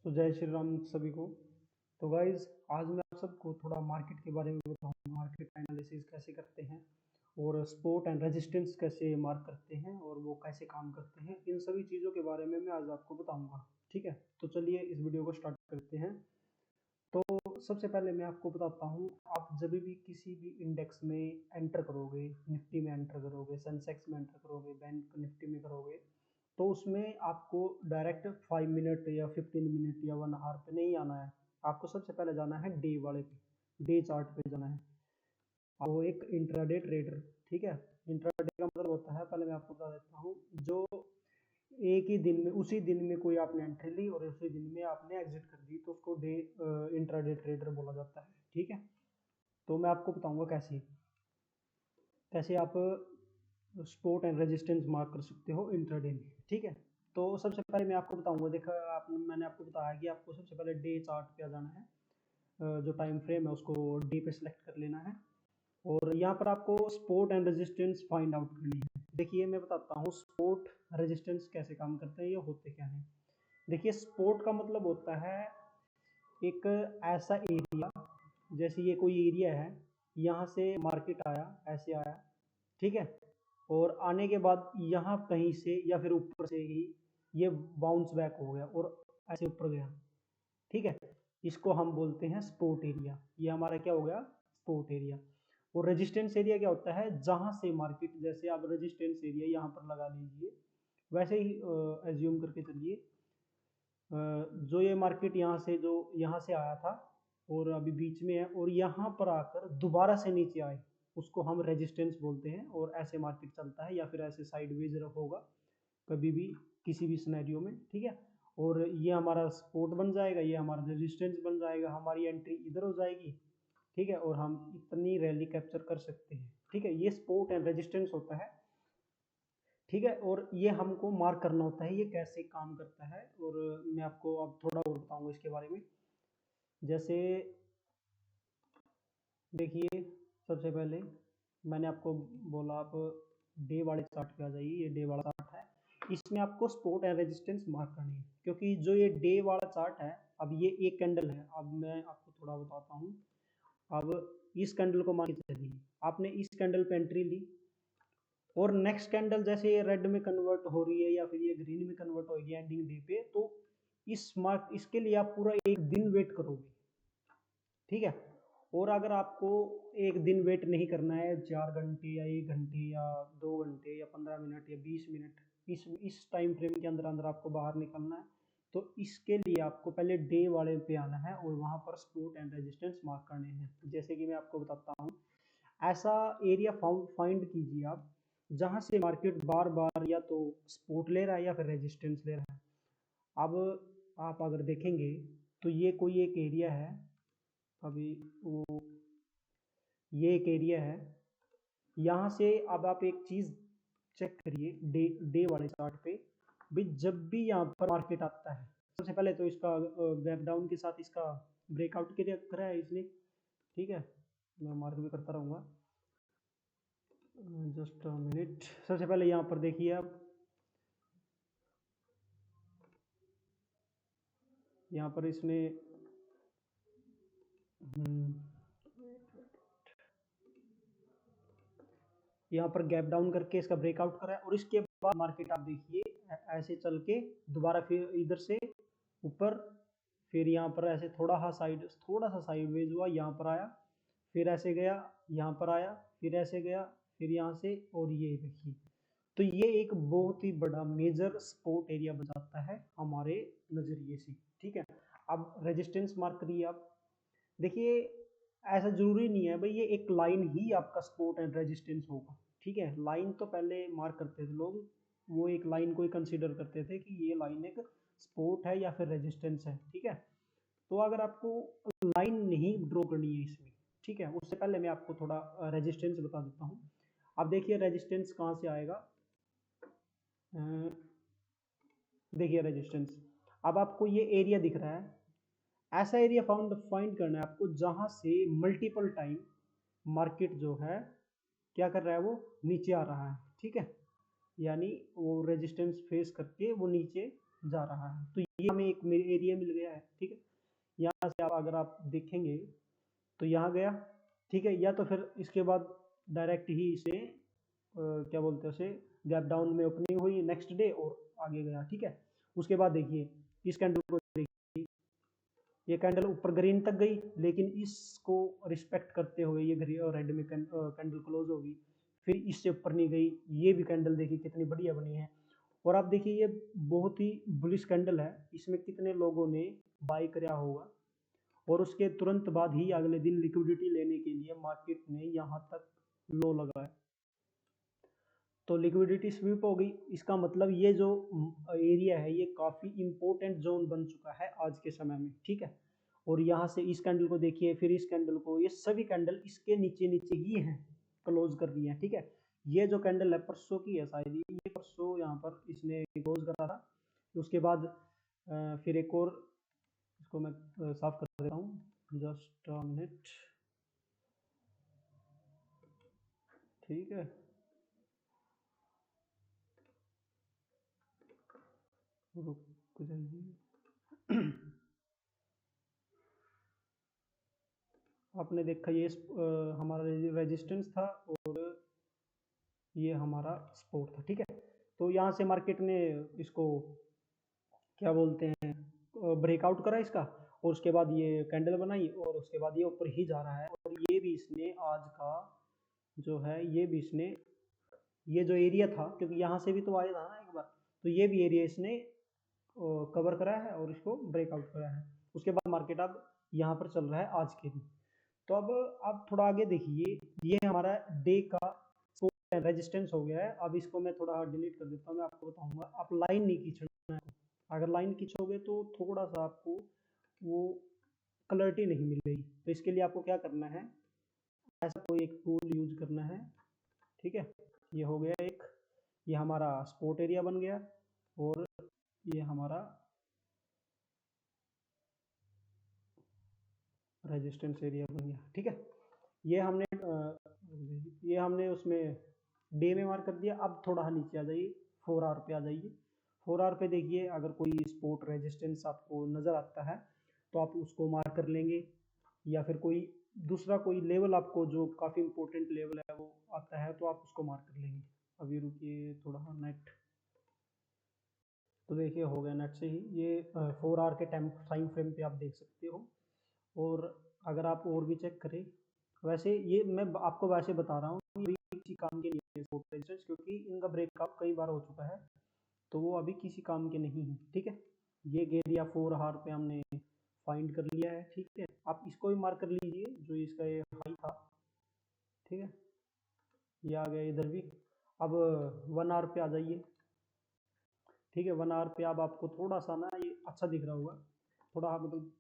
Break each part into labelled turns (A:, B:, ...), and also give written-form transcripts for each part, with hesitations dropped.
A: जय श्री राम सभी को। तो गाइज आज मैं आप सबको थोड़ा मार्केट के बारे में बताऊंगा, मार्केट एनालिसिस कैसे करते हैं और सपोर्ट एंड रेजिस्टेंस कैसे मार्क करते हैं और वो कैसे काम करते हैं, इन सभी चीज़ों के बारे में मैं आज आपको बताऊंगा। ठीक है, तो चलिए इस वीडियो को स्टार्ट करते हैं। तो सबसे पहले मैं आपको बताता हूँ, आप जब भी किसी भी इंडेक्स में एंटर करोगे, निफ्टी में एंटर करोगे, सेंसेक्स में एंटर करोगे, बैंक निफ्टी में करोगे, तो उसमें आपको डायरेक्ट 5 मिनट या 15 मिनट या 1 आवर पे नहीं आना है। आपको सबसे पहले जाना है डे वाले पे, डे चार्ट पे जाना है। वो एक इंट्राडे ट्रेडर, ठीक है। इंट्राडे का मतलब होता है, पहले मैं आपको बता देता हूँ, जो एक ही दिन में, उसी दिन में कोई आपने एंट्री ली और उसी दिन में आपने एग्जिट कर दी, तो उसको डे इंट्राडे ट्रेडर बोला जाता है। ठीक है, तो मैं आपको बताऊंगा कैसे कैसे आप सपोर्ट एंड रेजिस्टेंस मार्क कर सकते हो इंट्राडे में। ठीक है, तो सबसे पहले मैं आपको बताऊंगा, देखा मैंने आपको बताया कि आपको सबसे पहले डे चार्ट पे आ जाना है। जो टाइम फ्रेम है उसको डे पे सिलेक्ट कर लेना है और यहाँ पर आपको support and resistance find out करनी है। देखिए मैं बताता हूँ सपोर्ट रेजिस्टेंस कैसे काम करते हैं, ये होते क्या है। देखिए सपोर्ट का मतलब होता है एक ऐसा एरिया, जैसे ये कोई एरिया है, यहाँ से मार्केट आया, ऐसे आया, ठीक है, और आने के बाद यहाँ कहीं से या फिर ऊपर से ही ये बाउंस बैक हो गया और ऐसे ऊपर गया। ठीक है, इसको हम बोलते हैं सपोर्ट एरिया। ये हमारा क्या हो गया, सपोर्ट एरिया। और रेजिस्टेंस एरिया क्या होता है, जहां से मार्केट, जैसे आप रेजिस्टेंस एरिया यहाँ पर लगा लीजिए, वैसे ही एज्यूम करके चलिए, जो ये मार्केट यहाँ से आया था और अभी बीच में है और यहाँ पर आकर दोबारा से नीचे आए, उसको हम रेजिस्टेंस बोलते हैं। और ऐसे मार्केट चलता है या फिर ऐसे साइडवेज होगा कभी भी, किसी भी सिनेरियो में। ठीक है, और ये हमारा सपोर्ट बन जाएगा, ये हमारा रेजिस्टेंस बन जाएगा, हमारी एंट्री इधर हो जाएगी। ठीक है, और हम इतनी रैली कैप्चर कर सकते हैं। ठीक है, ये सपोर्ट एंड रेजिस्टेंस होता है। ठीक है, और ये हमको मार्क करना होता है ये कैसे काम करता है, और मैं आपको अब थोड़ा और बताऊंगा इसके बारे में। जैसे देखिए, सबसे पहले मैंने आपको बोला, आप डे वाले चार्ट पे आ जाइए, ये डे वाला चार्ट है, इसमें आपको सपोर्ट एंड रेजिस्टेंस मार्क करनी है, क्योंकि जो ये डे वाला चार्ट है, अब ये एक कैंडल है। अब मैं आपको थोड़ा बताता हूँ। अब इस कैंडल को मान के चलिए, आपने इस कैंडल पे एंट्री ली और नेक्स्ट कैंडल जैसे ये रेड में कन्वर्ट हो रही है या फिर ये ग्रीन में कन्वर्ट होगी एंडिंग डे पे, तो इसके लिए आप पूरा एक दिन वेट करोगे। ठीक है, और अगर आपको एक दिन वेट नहीं करना है, 4 घंटे या 1 घंटे या 2 घंटे या 15 मिनट या 20 मिनट, इस टाइम फ्रेम के अंदर अंदर आपको बाहर निकलना है, तो इसके लिए आपको पहले डे वाले पे आना है और वहां पर सपोर्ट एंड रेजिस्टेंस मार्क करने हैं। जैसे कि मैं आपको बताता हूँ, ऐसा एरिया फाइंड कीजिए आप, जहां से मार्केट बार बार या तो सपोर्ट ले रहा है या फिर रेजिस्टेंस ले रहा है। अब आप अगर देखेंगे तो ये कोई एक एरिया है, अभी वो ये एक एरिया है, यहाँ से अब आप एक चीज चेक करिए, डे डे वाले चार्ट पे भी, जब भी यहाँ पर मार्केट आता है, सबसे पहले तो इसका गैप डाउन के साथ इसका ब्रेकआउट करा है इसने। ठीक है, मैं मार्क भी करता रहूंगा, जस्ट अ मिनट। सबसे पहले यहाँ पर देखिए आप, यहाँ पर इसने यहाँ पर गैप डाउन करके इसका ब्रेकआउट करा है, और इसके बाद मार्केट आप देखिए ऐसे चल के दोबारा फिर इधर से ऊपर, फिर यहाँ पर ऐसे थोड़ा सा साइडवेज हुआ, यहाँ पर आया, फिर ऐसे गया, यहाँ पर आया, फिर ऐसे गया, फिर यहाँ से, और ये देखिए, तो ये एक बहुत ही बड़ा मेजर सपोर्ट एरिया बन जाता है हमारे नजरिए से। ठीक है, अब रेजिस्टेंस मार्क करिए आप, देखिए ऐसा जरूरी नहीं है भाई ये एक लाइन ही आपका सपोर्ट एंड रेजिस्टेंस होगा। ठीक है, लाइन तो पहले मार्क करते थे लोग, वो एक लाइन को ही कंसीडर करते थे कि ये लाइन एक सपोर्ट है या फिर रेजिस्टेंस है। ठीक है, तो अगर आपको लाइन नहीं ड्रॉ करनी है इसमें, ठीक है, उससे पहले मैं आपको थोड़ा रेजिस्टेंस बता देता हूँ। अब देखिए रेजिस्टेंस कहाँ से आएगा, देखिए रेजिस्टेंस, अब आपको ये एरिया दिख रहा है, ऐसा एरिया फाइंड करना है आपको जहां से मल्टीपल टाइम मार्केट जो है क्या कर रहा है, वो नीचे आ रहा है। ठीक है, यानी वो रेजिस्टेंस फेस करके वो नीचे जा रहा है। तो ये हमें एक एरिया मिल गया है, ठीक है। यहाँ से आप अगर आप देखेंगे तो यहाँ गया, ठीक है, या तो फिर इसके बाद डायरेक्ट ही इसे क्या बोलते हैं उसे, गैप डाउन में ओपनिंग हुई नेक्स्ट डे और आगे गया, ठीक है। उसके बाद देखिए इस कैंडल को देखिए, ये कैंडल ऊपर ग्रीन तक गई, लेकिन इसको रिस्पेक्ट करते हुए ये रेड में कैंडल क्लोज होगी, फिर इससे ऊपर नहीं गई। ये भी कैंडल देखिए कितनी बढ़िया बनी है। और आप देखिए ये बहुत ही बुलिश कैंडल है, इसमें कितने लोगों ने बाय किया होगा। और उसके तुरंत बाद ही अगले दिन लिक्विडिटी लेने के लिए मार्केट ने यहाँ तक लो लगाया, तो लिक्विडिटी स्वीप हो गई। इसका मतलब ये जो एरिया है ये काफ़ी इंपॉर्टेंट जोन बन चुका है आज के समय में, ठीक है। और यहाँ से इस कैंडल को देखिए, फिर इस कैंडल को, ये सभी कैंडल इसके नीचे नीचे ही हैं, क्लोज कर रही हैं, ठीक है। ये जो कैंडल है परसों की है शायद, ये परसों यहाँ पर इसने क्लोज करा था। उसके बाद फिर एक और, इसको मैं साफ कर देता हूँ, जस्ट अ मिनट, ठीक है। रुक जाइए। आपने देखा ये हमारा रेजिस्टेंस था और ये हमारा सपोर्ट था, ठीक है। तो यहाँ से मार्केट ने इसको क्या बोलते हैं, ब्रेकआउट करा इसका, और उसके बाद ये कैंडल बनाई और उसके बाद ये ऊपर ही जा रहा है। और ये भी इसने आज का जो है, ये भी इसने, ये जो एरिया था, क्योंकि यहाँ से भी तो आया था ना एक बार, तो ये भी एरिया इसने कवर करा है और इसको ब्रेकआउट करा है। उसके बाद मार्केट अब यहाँ पर चल रहा है आज के दिन। तो अब आप थोड़ा आगे देखिए, ये हमारा डे का रेजिस्टेंस हो गया है। अब इसको मैं थोड़ा डिलीट कर देता हूँ, मैं आपको बताऊंगा। आप लाइन नहीं खींचना है, अगर लाइन खींचोगे तो थोड़ा सा आपको वो क्लैरिटी नहीं मिलेगी। तो इसके लिए आपको क्या करना है, ऐसा कोई एक टूल यूज करना है, ठीक है। ये हो गया एक, ये हमारा स्पॉट एरिया बन गया, और ये हमारा रेजिस्टेंस एरिया बन गया, ठीक है। ये हमने ये हमने उसमें डे में मार्क कर दिया। अब थोड़ा नीचे आ जाइए, 4 आवर पे आ जाइए। 4 आवर पे देखिए, अगर कोई सपोर्ट रेजिस्टेंस आपको नज़र आता है तो आप उसको मार्क कर लेंगे, या फिर कोई दूसरा कोई लेवल आपको जो काफ़ी इंपॉर्टेंट लेवल है वो आता है तो आप उसको मार्क कर लेंगे। अभी रुकिए थोड़ा, नेट तो देखिए हो गया नेट से ही। ये 4 आवर के टाइम फ्रेम पे आप देख सकते हो। और अगर आप और भी चेक करें, वैसे ये मैं आपको वैसे बता रहा हूँ, ये किसी काम के नहीं है सपोर्ट रेजिस्टेंस, क्योंकि इनका ब्रेकआउट कई बार हो चुका है, तो वो अभी किसी काम के नहीं है, ठीक है। ये एरिया 4 आवर पे हमने फाइंड कर लिया है, ठीक है। आप इसको भी मार्क कर लीजिए, जो इसका ये हाई था, ठीक है। ये आ गया इधर भी। अब 1 आवर पे आ जाइए, ठीक है। 1 आवर पे अब आपको थोड़ा सा ना ये अच्छा दिख रहा होगा, थोड़ा मतलब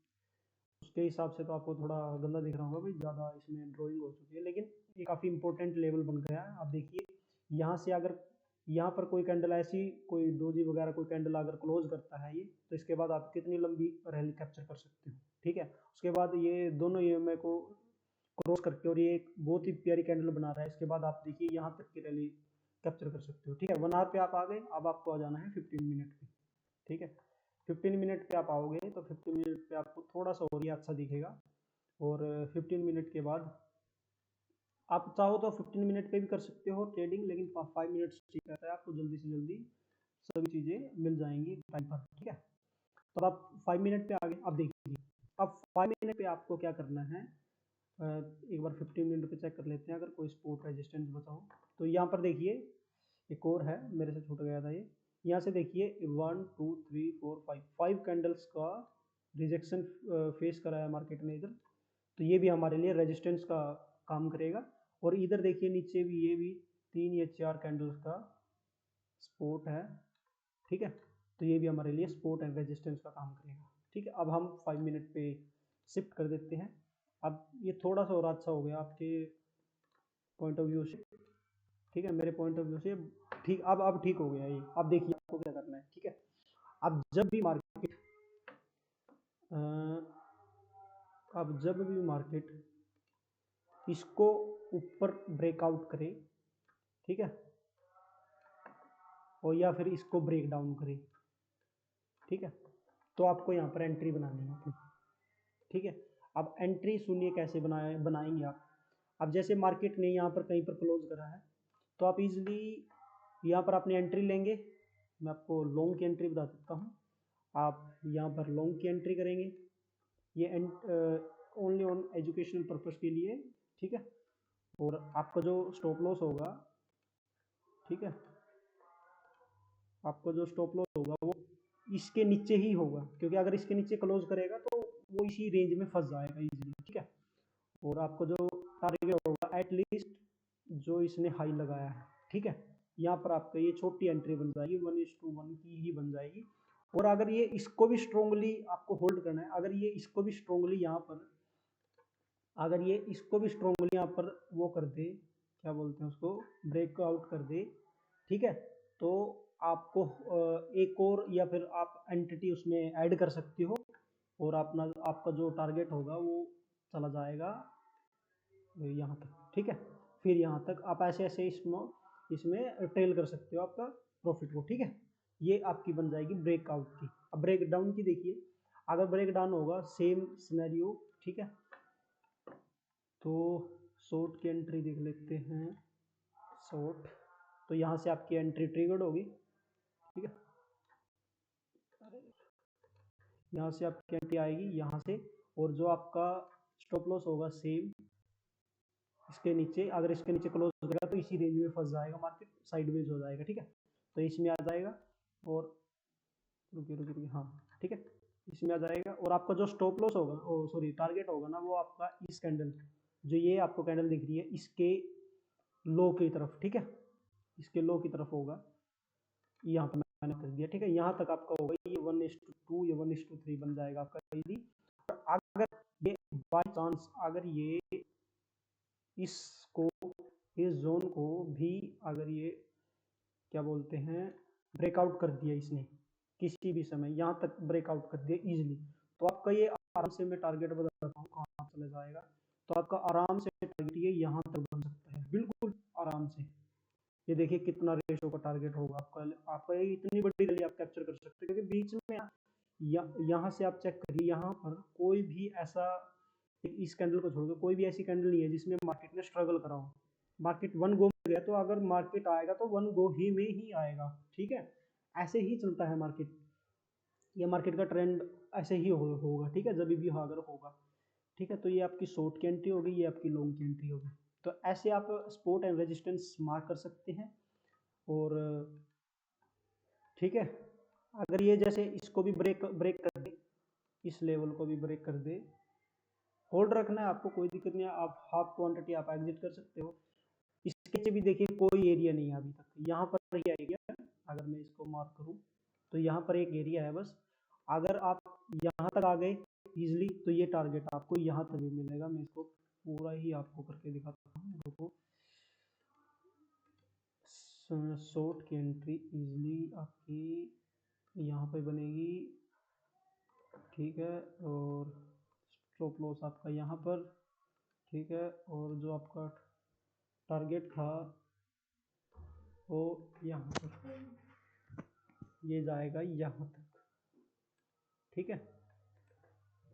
A: उसके हिसाब से तो आपको थोड़ा गंदा दिख रहा होगा भाई, ज़्यादा इसमें ड्राइंग हो चुकी है, लेकिन ये काफ़ी इंपॉर्टेंट लेवल बन गया है। आप देखिए यहाँ से, अगर यहाँ पर कोई कैंडल ऐसी, कोई डोजी वगैरह कोई कैंडल अगर क्लोज करता है ये, तो इसके बाद आप कितनी लंबी रैली कैप्चर कर सकते हो, ठीक है। उसके बाद ये दोनों ईएमए को क्रॉस करके, और ये एक बहुत ही प्यारी कैंडल बना रहा है, इसके बाद आप देखिए यहाँ तक की रैली कैप्चर कर सकते हो, ठीक है। 1 आवर पे आप आ गए, अब आपको आ जाना है 15 मिनट पे, ठीक है। 15 मिनट पे आप आओगे तो 15 मिनट पे आपको थोड़ा सा और ये अच्छा दिखेगा। और 15 मिनट के बाद आप चाहो तो 15 मिनट पे भी कर सकते हो ट्रेडिंग, लेकिन 5 मिनट ठीक रहता है, आपको जल्दी से जल्दी सभी चीज़ें मिल जाएंगी टाइम पर, ठीक है। तो आप 5 मिनट पे आ गए। अब देखिए, अब 5 मिनट पे आपको क्या करना है, एक बार 15 मिनट पे चेक कर लेते हैं, अगर कोई सपोर्ट रेजिस्टेंस बचा हो। तो यहाँ पर देखिए एक और है, मेरे से छूट गया था ये। यहाँ से देखिए 1 2 3 4 5 कैंडल्स का रिजेक्शन फेस करा है मार्केट ने इधर, तो ये भी हमारे लिए रेजिस्टेंस का काम करेगा। और इधर देखिए नीचे भी, ये भी 3 या 4 कैंडल्स का सपोर्ट है, ठीक है। तो ये भी हमारे लिए सपोर्ट एंड रेजिस्टेंस का काम करेगा, ठीक है। अब हम 5 मिनट पे शिफ्ट कर देते हैं। अब ये थोड़ा सा और अच्छा हो गया आपके पॉइंट ऑफ व्यू से, ठीक है। मेरे पॉइंट ऑफ व्यू से ठीक, अब ठीक हो गया ये। अब देखिए आपको क्या करना है, ठीक है। अब जब भी मार्केट अब जब भी मार्केट इसको ऊपर ब्रेकआउट करे, ठीक है, और या फिर इसको ब्रेक डाउन करे, ठीक है। तो आपको यहाँ पर एंट्री बनानी है अपनी, ठीक है। अब एंट्री सुनिए कैसे बनाएंगे आप। अब जैसे मार्केट ने यहाँ पर कहीं पर क्लोज करा है, तो आप इजीली यहाँ पर अपनी एंट्री लेंगे। मैं आपको लॉन्ग की एंट्री बता देता हूँ। आप यहाँ पर लॉन्ग की एंट्री करेंगे, ये ओनली ऑन एजुकेशनल पर्पस के लिए, ठीक है। और आपका जो स्टॉप लॉस होगा, ठीक है, आपका जो स्टॉप लॉस होगा वो इसके नीचे ही होगा, क्योंकि अगर इसके नीचे क्लोज करेगा तो वो इसी रेंज में फंस जाएगा इजीली, ठीक है। और आपको जो टारगेट होगा एटलीस्ट जो इसने हाई लगाया है, ठीक है, यहाँ पर आपका ये छोटी एंट्री बन जाएगी, 1:1 की ही बन जाएगी। और अगर ये इसको भी स्ट्रोंगली आपको होल्ड करना है, अगर ये इसको भी स्ट्रोंगली यहाँ पर, अगर ये इसको भी स्ट्रोंगली यहाँ पर वो कर दे, क्या बोलते हैं उसको, ब्रेकआउट कर दे, ठीक है, तो आपको एक और या फिर आप एंटिटी उसमें ऐड कर सकते हो, और अपना आपका जो टारगेट होगा वो चला जाएगा यहाँ तक, ठीक है। फिर यहाँ तक आप ऐसे ऐसे इसमें ट्रेल कर सकते हो आपका प्रॉफिट को, ठीक है। ये आपकी बन जाएगी ब्रेकआउट की। अब ब्रेक डाउन की देखिए, अगर ब्रेक डाउन होगा सेम सिनेरियो, ठीक है। तो शॉर्ट की एंट्री देख लेते हैं। शॉर्ट, तो यहाँ से आपकी एंट्री ट्रिगर्ड होगी, ठीक है। यहाँ से आपकी एंट्री आएगी यहाँ से, और जो आपका स्टॉप लॉस होगा सेम इसके नीचे, अगर इसके नीचे क्लोज हो गया तो इसी रेंज में फंस जाएगा, मार्केट साइडवेज हो जाएगा, ठीक है। तो इसमें आ जाएगा, और रुकिए हाँ, ठीक है, इसमें आ जाएगा। और आपका जो स्टॉप लॉस होगा, ओ सॉरी टारगेट होगा ना, वो आपका इस कैंडल, जो ये आपको कैंडल दिख रही है, इसके लो की तरफ, ठीक है, इसके लो की तरफ होगा। यहाँ पे मैंने कर दिया, ठीक है। यहाँ तक आपका होगा ये 1:2 या 1:3 बन जाएगा आपका इजीली। अगर ये बाई चांस अगर ये इसको, इस जोन को भी अगर ये क्या बोलते हैं ब्रेकआउट कर दिया इसने किसी भी समय, यहाँ तक ब्रेकआउट कर दिया इजीली, तो आपका ये आराम से, मैं टारगेट बताता हूँ कहाँ चले जाएगा, तो आपका आराम से टारगेट ये यहाँ तक बन सकता है, बिल्कुल आराम से। ये देखिए कितना रेशो का टारगेट होगा आपका, आपका ये इतनी बड़ी रैली आप कैप्चर कर सकते हैं, क्योंकि बीच में यहाँ से आप चेक करिए, यहाँ पर कोई भी ऐसा, इस कैंडल को छोड़कर कोई भी ऐसी कैंडल नहीं है जिसमें मार्केट ने स्ट्रगल करा हो। मार्केट वन गो में गया, तो अगर मार्केट आएगा तो वन गो ही में ही आएगा, ठीक है। ऐसे ही चलता है मार्केट, ये मार्केट का ट्रेंड ऐसे ही होगा, ठीक है, जब भी अगर होगा, ठीक है। तो ये आपकी शॉर्ट की एंट्री होगी, ये आपकी लॉन्ग की एंट्री होगी। तो ऐसे आप सपोर्ट एंड रेजिस्टेंस मार्क कर सकते हैं। और ठीक है, अगर ये जैसे इसको भी ब्रेक कर दे, इस लेवल को भी ब्रेक कर दे, होल्ड रखना है आपको, कोई दिक्कत नहीं है, आप हाफ क्वांटिटी आप एग्जिट कर सकते हो। इसके नीचे भी देखिए कोई एरिया नहीं है अभी तक, यहाँ पर ही एरिया, अगर मैं इसको मार्क करूँ तो यहाँ पर एक एरिया है बस। अगर आप यहाँ तक आ गए इजिली, तो ये टारगेट आपको यहाँ तक भी मिलेगा। मैं इसको पूरा ही आपको करके दिखाता हूँ, देखो शॉर्ट की एंट्री इजिली आपकी यहाँ पे बनेगी, ठीक है। और स्टॉप लॉस आपका यहाँ पर, ठीक है। और जो आपका टारगेट था वो यहाँ पर, ये जाएगा यहाँ तक, ठीक है।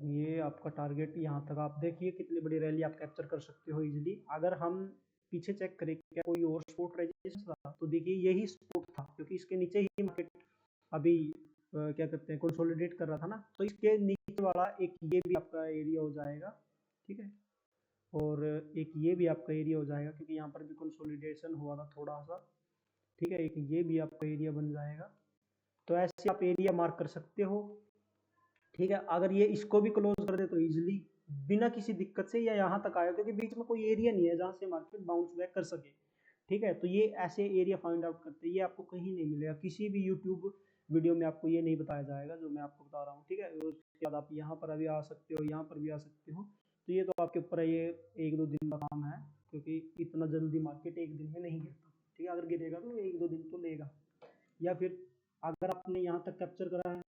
A: ये आपका टारगेट यहाँ तक, आप देखिए कितनी बड़ी रैली आप कैप्चर कर सकते हो इजीली। अगर हम पीछे चेक करें क्या कोई और सपोर्ट रेजिस्टेंस था, तो देखिए यही सपोर्ट था, क्योंकि इसके नीचे ही मार्केट अभी क्या करते हैं कंसोलिडेट कर रहा था ना, तो इसके नीचे वाला एक ये भी आपका एरिया हो जाएगा, ठीक है। और एक ये भी आपका एरिया हो जाएगा, क्योंकि यहाँ पर भी कंसोलिडेशन हुआ था थोड़ा सा, ठीक है। एक ये भी आपका एरिया बन जाएगा। तो ऐसे आप एरिया मार्क कर सकते हो, ठीक है। अगर ये इसको भी क्लोज कर दे तो इजिली बिना किसी दिक्कत से या यहाँ तक आएगा, क्योंकि बीच में कोई एरिया नहीं है जहाँ से मार्केट बाउंस बैक कर सके, ठीक है। तो ये ऐसे एरिया फाइंड आउट करते हैं, ये आपको कहीं नहीं मिलेगा, किसी भी यूट्यूब वीडियो में आपको ये नहीं बताया जाएगा जो मैं आपको बता रहा हूँ, ठीक है। उसके बाद आप यहाँ पर अभी आ सकते हो, यहाँ पर भी आ सकते हो, तो ये तो आपके ऊपर है, ये 1-2 दिन का काम है, क्योंकि इतना जल्दी मार्केट एक दिन में नहीं गिरता, ठीक है। अगर गिरेगा तो 1-2 दिन तो लेगा। या फिर अगर आपने यहाँ तक कैप्चर करा है,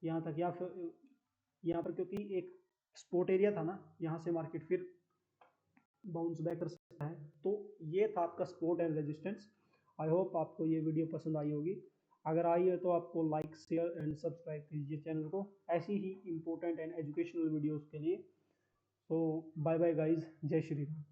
A: यहाँ तक, या फिर यहाँ पर क्योंकि एक स्पोर्ट एरिया था ना, यहाँ से मार्केट फिर बाउंस बैक कर सकता है। तो ये था आपका support and resistance. I hope आपको ये वीडियो पसंद आई होगी। अगर आई है तो आपको लाइक शेयर एंड सब्सक्राइब कीजिए चैनल को ऐसी ही इम्पोर्टेंट एंड एजुकेशनल वीडियोस के लिए। तो बाय बाय गाइज, जय श्री राम।